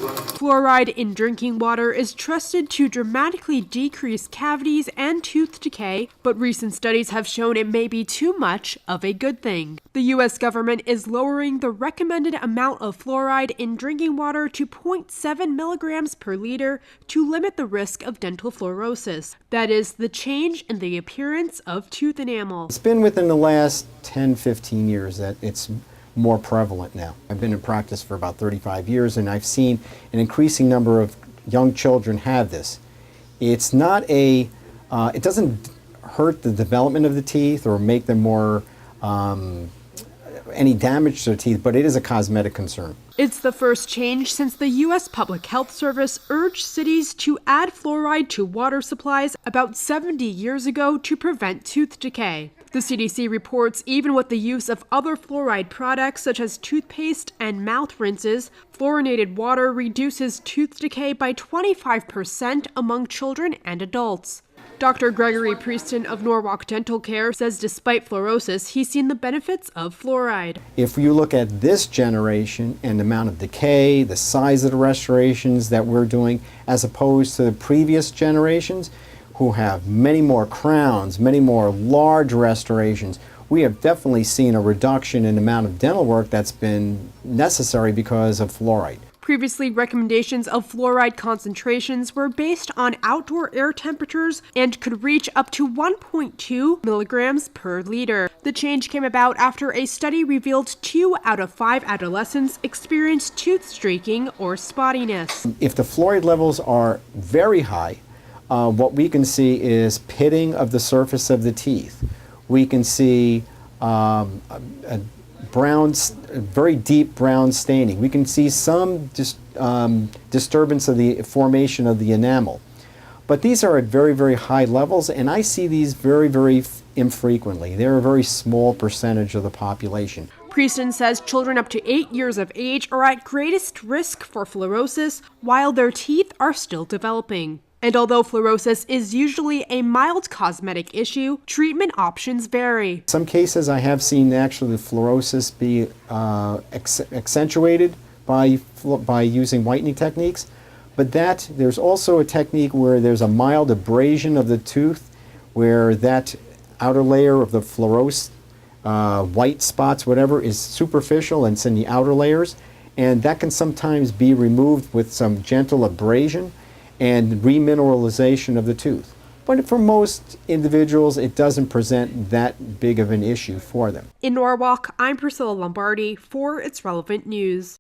Fluoride in drinking water is trusted to dramatically decrease cavities and tooth decay, but recent studies have shown it may be too much of a good thing. The U.S. government is lowering the recommended amount of fluoride in drinking water to 0.7 milligrams per liter to limit the risk of dental fluorosis. That is, the change in the appearance of tooth enamel. It's been within the last 10-15 years that it's more prevalent now. I've been in practice for about 35 years and I've seen an increasing number of young children have this. It's not a, it doesn't hurt the development of the teeth or make them more, any damage to their teeth, but it is a cosmetic concern. It's the first change since the U.S. Public Health Service urged cities to add fluoride to water supplies about 70 years ago to prevent tooth decay. The CDC reports even with the use of other fluoride products such as toothpaste and mouth rinses, fluoridated water reduces tooth decay by 25% among children and adults. Dr. Gregory Prieston of Norwalk Dental Care says despite fluorosis, he's seen the benefits of fluoride. If you look at this generation and the amount of decay, the size of the restorations that we're doing, as opposed to the previous generations who have many more crowns, many more large restorations, we have definitely seen a reduction in the amount of dental work that's been necessary because of fluoride. Previously, recommendations of fluoride concentrations were based on outdoor air temperatures and could reach up to 1.2 milligrams per liter. The change came about after a study revealed 2 out of 5 adolescents experienced tooth streaking or spottiness. If the fluoride levels are very high, what we can see is pitting of the surface of the teeth. We can see very deep brown staining. We can see some disturbance of the formation of the enamel. But these are at very, very high levels, and I see these very, very infrequently. They're a very small percentage of the population. Prieston says children up to 8 years of age are at greatest risk for fluorosis while their teeth are still developing. And although fluorosis is usually a mild cosmetic issue, treatment options vary. In some cases I have seen actually the fluorosis be accentuated by using whitening techniques, but there's also a technique where there's a mild abrasion of the tooth where that outer layer of the fluorose, white spots, whatever, is superficial and it's in the outer layers, and that can sometimes be removed with some gentle abrasion and remineralization of the tooth. But for most individuals, it doesn't present that big of an issue for them. In Norwalk, I'm Priscilla Lombardi for It's Relevant News.